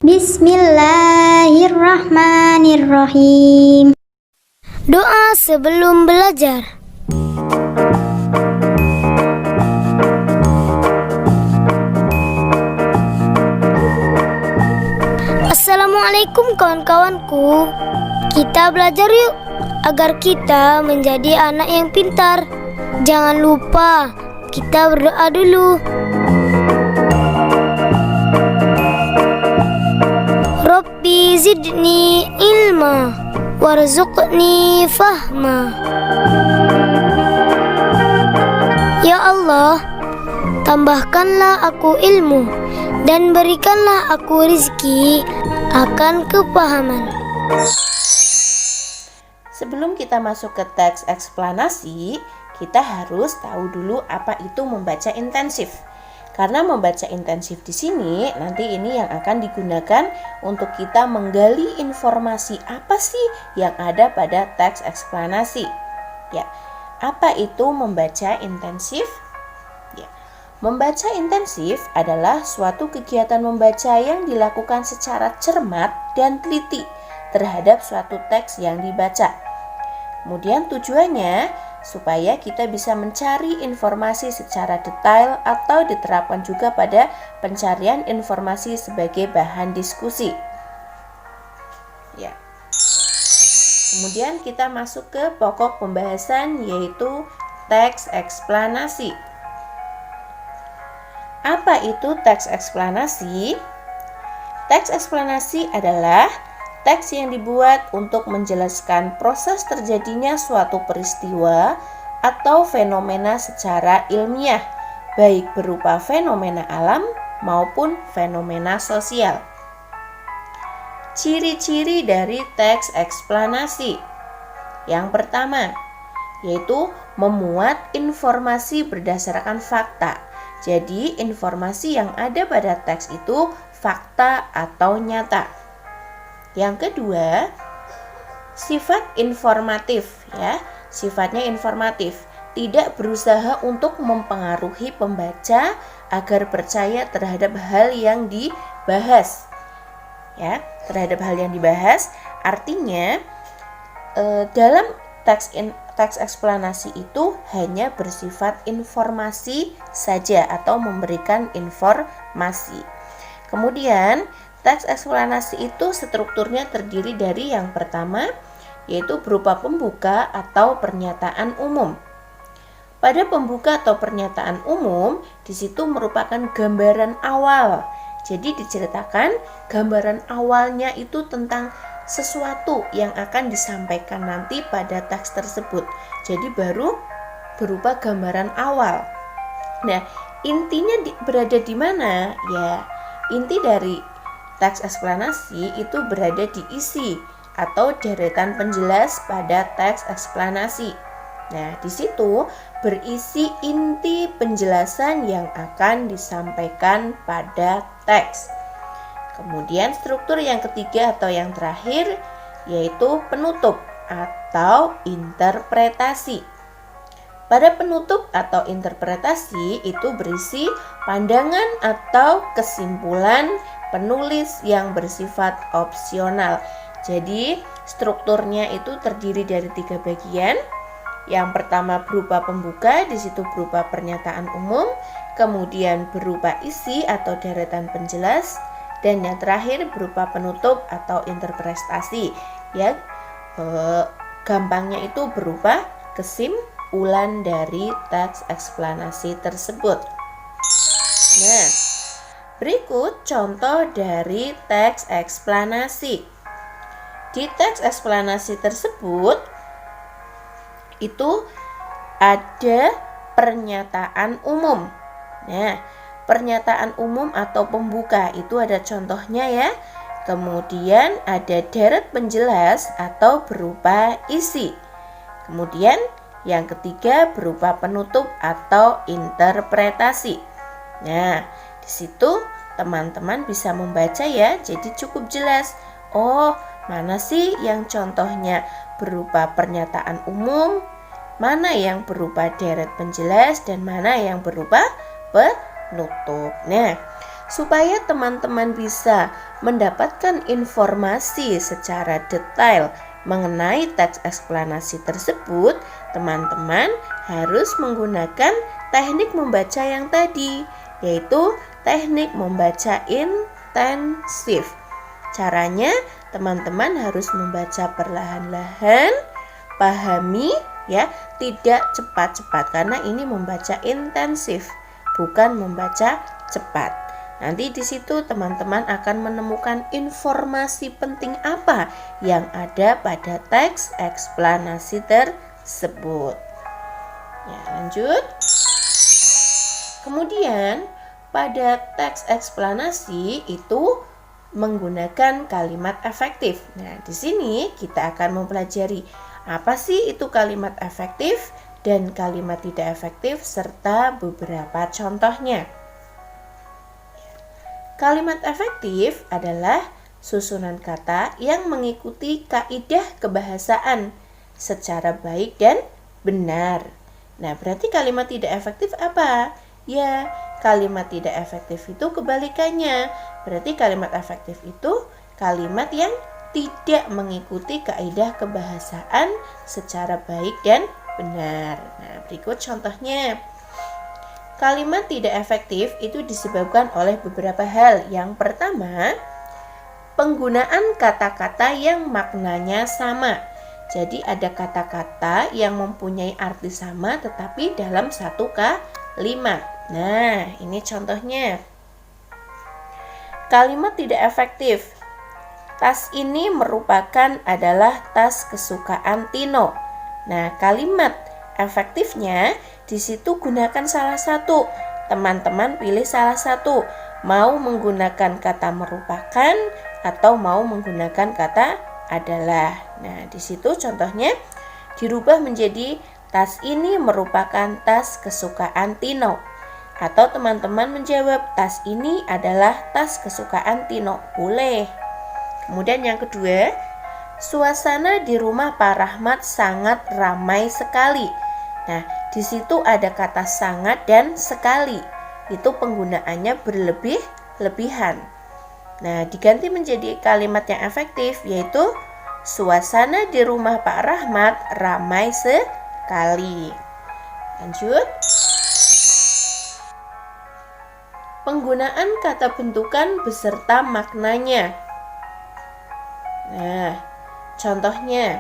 Bismillahirrahmanirrahim. Doa sebelum belajar. Assalamualaikum kawan-kawanku. Kita belajar yuk agar kita menjadi anak yang pintar. Jangan lupa kita berdoa dulu. Rabbi zidni ilma warzuqni fahma. Ya Allah, tambahkanlah aku ilmu dan berikanlah aku rizki akan kepahaman. Sebelum kita masuk ke teks eksplanasi, kita harus tahu dulu apa itu membaca intensif. Karena membaca intensif di sini nanti ini yang akan digunakan untuk kita menggali informasi apa sih yang ada pada teks eksplanasi. Ya, apa itu membaca intensif? Ya, membaca intensif adalah suatu kegiatan membaca yang dilakukan secara cermat dan teliti terhadap suatu teks yang dibaca. Kemudian tujuannya supaya kita bisa mencari informasi secara detail atau diterapkan juga pada pencarian informasi sebagai bahan diskusi. Ya. Kemudian kita masuk ke pokok pembahasan yaitu teks eksplanasi. Apa itu teks eksplanasi? Teks eksplanasi adalah teks yang dibuat untuk menjelaskan proses terjadinya suatu peristiwa atau fenomena secara ilmiah, baik berupa fenomena alam maupun fenomena sosial. Ciri-ciri dari teks eksplanasi. Yang pertama, yaitu memuat informasi berdasarkan fakta. Jadi, informasi yang ada pada teks itu fakta atau nyata. Yang kedua, sifat informatif ya. Sifatnya informatif, tidak berusaha untuk mempengaruhi pembaca agar percaya terhadap hal yang dibahas. Ya, terhadap hal yang dibahas artinya dalam teks eksplanasi itu hanya bersifat informasi saja atau memberikan informasi. Kemudian teks eksplanasi itu strukturnya terdiri dari yang pertama, yaitu berupa pembuka atau pernyataan umum. Pada pembuka atau pernyataan umum, di situ merupakan gambaran awal. Jadi diceritakan gambaran awalnya itu tentang sesuatu yang akan disampaikan nanti pada teks tersebut. Jadi baru berupa gambaran awal. Nah, intinya berada di mana? Ya, inti dari teks eksplanasi itu berada di isi atau deretan penjelas pada teks eksplanasi. Nah, di situ berisi inti penjelasan yang akan disampaikan pada teks. Kemudian struktur yang ketiga atau yang terakhir yaitu penutup atau interpretasi. Pada penutup atau interpretasi itu berisi pandangan atau kesimpulan penulis yang bersifat opsional. Jadi strukturnya itu terdiri dari 3 bagian. Yang pertama berupa pembuka, di situ berupa pernyataan umum, kemudian berupa isi atau deretan penjelas, dan yang terakhir berupa penutup atau interpretasi. Ya, gampangnya itu berupa kesimpulan dari teks eksplanasi tersebut. Nah, berikut contoh dari teks eksplanasi. Di teks eksplanasi tersebut itu ada pernyataan umum. Nah, pernyataan umum atau pembuka itu ada contohnya ya. Kemudian ada deret penjelas atau berupa isi. Kemudian yang ketiga berupa penutup atau interpretasi. Nah, di situ teman-teman bisa membaca ya, jadi cukup jelas. Oh, mana sih yang contohnya berupa pernyataan umum, mana yang berupa deret penjelas, dan mana yang berupa penutup. Nah, Supaya teman-teman bisa mendapatkan informasi secara detail mengenai teks eksplanasi tersebut, teman-teman harus menggunakan teknik membaca yang tadi, yaitu teknik membaca intensif. Caranya, teman-teman harus membaca perlahan-lahan, pahami ya, tidak cepat-cepat karena ini membaca intensif, bukan membaca cepat. Nanti di situ teman-teman akan menemukan informasi penting apa yang ada pada teks eksplanasi tersebut. Ya, lanjut. Kemudian pada teks eksplanasi itu menggunakan kalimat efektif. Nah, di sini kita akan mempelajari apa sih itu kalimat efektif dan kalimat tidak efektif serta beberapa contohnya. Kalimat efektif adalah susunan kata yang mengikuti kaidah kebahasaan secara baik dan benar. Nah, berarti kalimat tidak efektif apa? Ya, kalimat tidak efektif itu kebalikannya. Berarti kalimat efektif itu kalimat yang tidak mengikuti kaidah kebahasaan secara baik dan benar. Nah, berikut contohnya. Kalimat tidak efektif itu disebabkan oleh beberapa hal. Yang pertama, penggunaan kata-kata yang maknanya sama. Jadi ada kata-kata yang mempunyai arti sama tetapi dalam satu kalimat. Nah, ini contohnya. Kalimat tidak efektif. Tas ini merupakan adalah tas kesukaan Tino. Nah, kalimat efektifnya di situ gunakan salah satu. Teman-teman pilih salah satu. Mau menggunakan kata merupakan atau mau menggunakan kata adalah. Nah, di situ contohnya dirubah menjadi tas ini merupakan tas kesukaan Tino. Atau teman-teman menjawab tas ini adalah tas kesukaan Tino. Boleh. Kemudian yang kedua, suasana di rumah Pak Rahmat sangat ramai sekali. Nah, di situ ada kata sangat dan sekali. Itu penggunaannya berlebih-lebihan. Nah, diganti menjadi kalimat yang efektif, yaitu suasana di rumah Pak Rahmat ramai sekali. Lanjut. Penggunaan kata bentukan beserta maknanya. Nah, contohnya,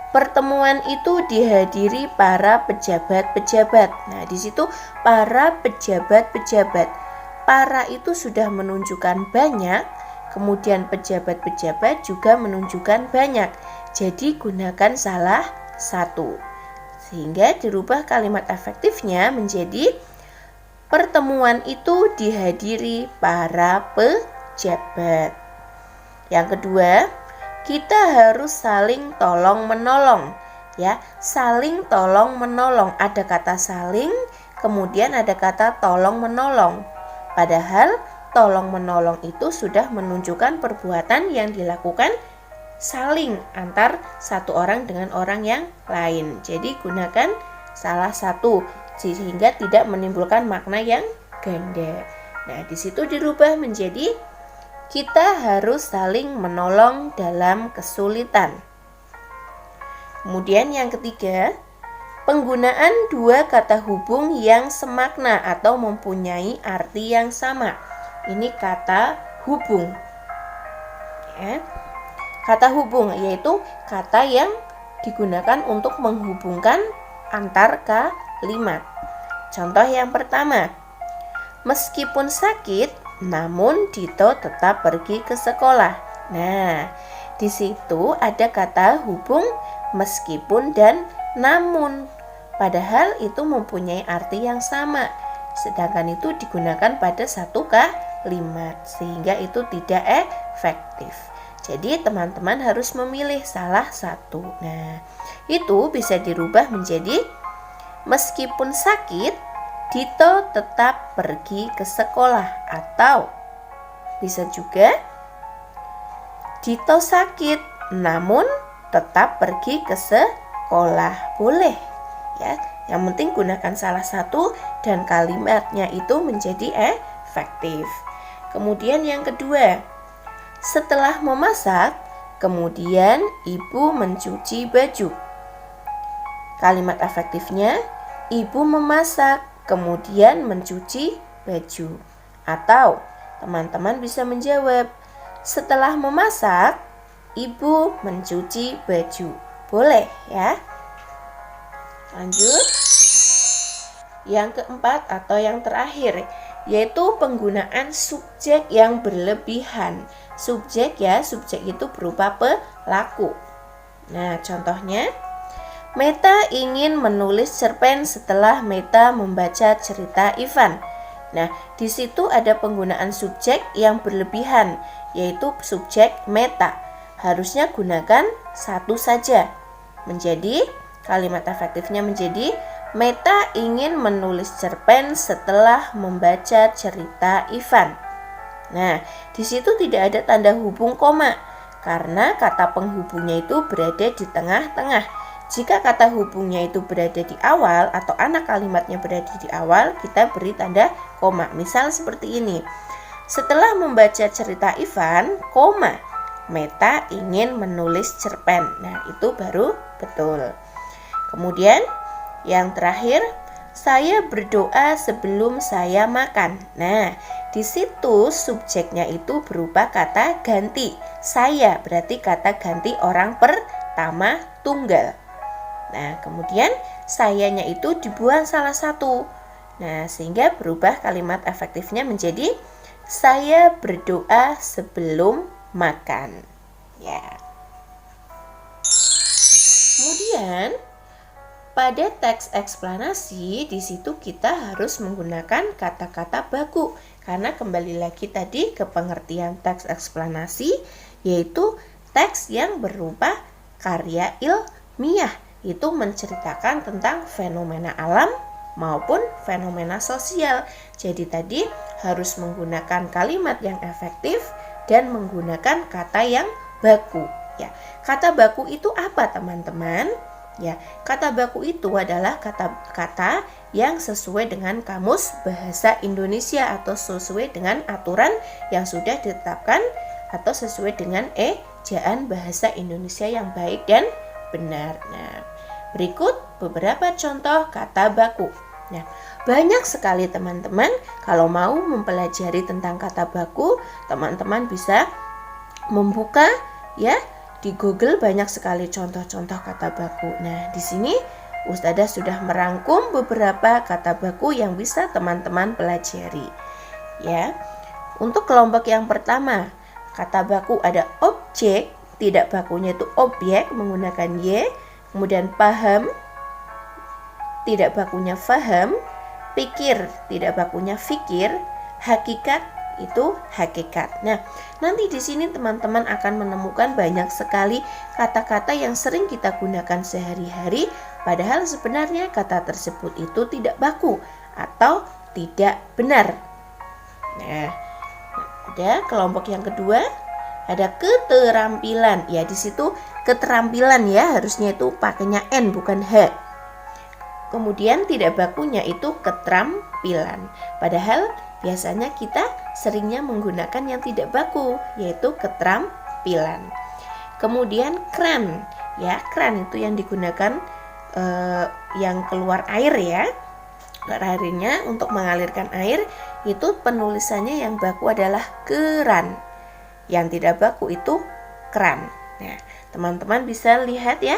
pertemuan itu dihadiri para pejabat-pejabat. Nah, di situ para pejabat-pejabat. Para itu sudah menunjukkan banyak, kemudian pejabat-pejabat juga menunjukkan banyak. Jadi gunakan salah satu. Sehingga dirubah kalimat efektifnya menjadi pertemuan itu dihadiri para pejabat. Yang kedua, kita harus saling tolong-menolong. Ya, saling tolong-menolong. Ada kata saling, kemudian ada kata tolong-menolong. Padahal tolong-menolong itu sudah menunjukkan perbuatan yang dilakukan saling antar satu orang dengan orang yang lain. Jadi gunakan salah satu sehingga tidak menimbulkan makna yang ganda. Nah, di situ dirubah menjadi kita harus saling menolong dalam kesulitan. Kemudian yang ketiga, penggunaan dua kata hubung yang semakna atau mempunyai arti yang sama. Ini kata hubung. Ya. Kata hubung yaitu kata yang digunakan untuk menghubungkan antar kalimat. Contoh yang pertama, meskipun sakit, namun Dito tetap pergi ke sekolah. Nah, di situ ada kata hubung meskipun dan namun. Padahal itu mempunyai arti yang sama. Sedangkan itu digunakan pada satu kalimat sehingga itu tidak efektif. Jadi teman-teman harus memilih salah satu. Nah, itu bisa dirubah menjadi meskipun sakit, Dito tetap pergi ke sekolah. Atau bisa juga Dito sakit namun tetap pergi ke sekolah. Boleh ya. Yang penting gunakan salah satu dan kalimatnya itu menjadi efektif. efektif. Kemudian yang kedua, setelah memasak, kemudian ibu mencuci baju. Kalimat efektifnya, ibu memasak, kemudian mencuci baju. Atau teman-teman bisa menjawab, setelah memasak, ibu mencuci baju. Boleh ya. Lanjut. Yang keempat atau yang terakhir, yaitu penggunaan subjek yang berlebihan. Subjek itu berupa pelaku. Nah, contohnya, Meta ingin menulis cerpen setelah Meta membaca cerita Ivan. Nah, di situ ada penggunaan subjek yang berlebihan, yaitu subjek Meta. Harusnya gunakan satu saja. Menjadi kalimat efektifnya menjadi Meta ingin menulis cerpen setelah membaca cerita Ivan. Nah, di situ tidak ada tanda hubung koma karena kata penghubungnya itu berada di tengah-tengah. Jika kata hubungnya itu berada di awal atau anak kalimatnya berada di awal, kita beri tanda koma. Misal seperti ini. Setelah membaca cerita Ivan, koma, Meta ingin menulis cerpen. Nah, itu baru betul. Kemudian yang terakhir, saya berdoa sebelum saya makan. Nah, di situ subjeknya itu berupa kata ganti. Saya berarti kata ganti orang pertama tunggal. Nah, kemudian sayanya itu dibuang salah satu. Nah, sehingga berubah kalimat efektifnya menjadi saya berdoa sebelum makan. Ya. Kemudian pada teks eksplanasi di situ kita harus menggunakan kata-kata baku karena kembali lagi tadi ke pengertian teks eksplanasi, yaitu teks yang berupa karya ilmiah. Itu menceritakan tentang fenomena alam maupun fenomena sosial. Jadi tadi harus menggunakan kalimat yang efektif dan menggunakan kata yang baku. Ya, kata baku itu apa, teman-teman? Ya, kata baku itu adalah kata-kata yang sesuai dengan Kamus Bahasa Indonesia atau sesuai dengan aturan yang sudah ditetapkan atau sesuai dengan ejaan bahasa Indonesia yang baik dan benar. Nah, berikut beberapa contoh kata baku. Nah, banyak sekali teman-teman. Kalau mau mempelajari tentang kata baku, teman-teman bisa membuka ya di Google, banyak sekali contoh-contoh kata baku. Nah, di sini Ustazah sudah merangkum beberapa kata baku yang bisa teman-teman pelajari. Ya. Untuk kelompok yang pertama, kata baku ada objek, tidak bakunya itu objek menggunakan y. Kemudian paham, tidak bakunya faham. Pikir, tidak bakunya fikir. Hakikat, itu hakikat. Nah, nanti di sini teman-teman akan menemukan banyak sekali kata-kata yang sering kita gunakan sehari-hari, padahal sebenarnya kata tersebut itu tidak baku atau tidak benar. Nah, ada kelompok yang kedua, ada keterampilan. Ya, di situ keterampilan ya, harusnya itu pakainya n bukan h. Kemudian tidak bakunya itu keterampilan. Padahal biasanya kita seringnya menggunakan yang tidak baku, yaitu keterampilan. Kemudian kran. Ya, kran itu yang digunakan yang keluar air ya. Airnya untuk mengalirkan air, itu penulisannya yang baku adalah keran. Yang tidak baku itu kran. Nah, teman-teman bisa lihat ya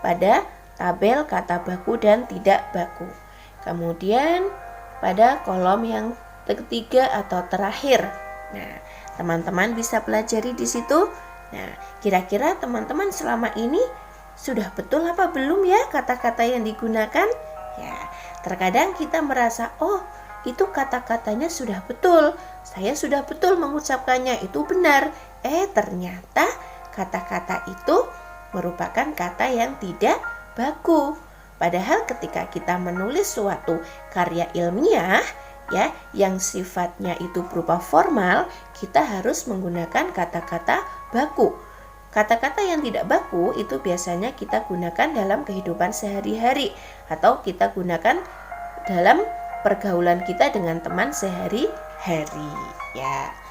pada tabel kata baku dan tidak baku. Kemudian pada kolom yang ketiga atau terakhir. Nah, teman-teman bisa pelajari di situ. Nah, kira-kira teman-teman selama ini sudah betul apa belum ya kata-kata yang digunakan? Ya, terkadang kita merasa, oh, itu kata-katanya sudah betul. Saya sudah betul mengucapkannya, itu benar. Ternyata kata-kata itu merupakan kata yang tidak baku. Padahal ketika kita menulis suatu karya ilmiah ya yang sifatnya itu berupa formal, kita harus menggunakan kata-kata baku. Kata-kata yang tidak baku itu biasanya kita gunakan dalam kehidupan sehari-hari atau kita gunakan dalam pergaulan kita dengan teman sehari-hari. hari ya.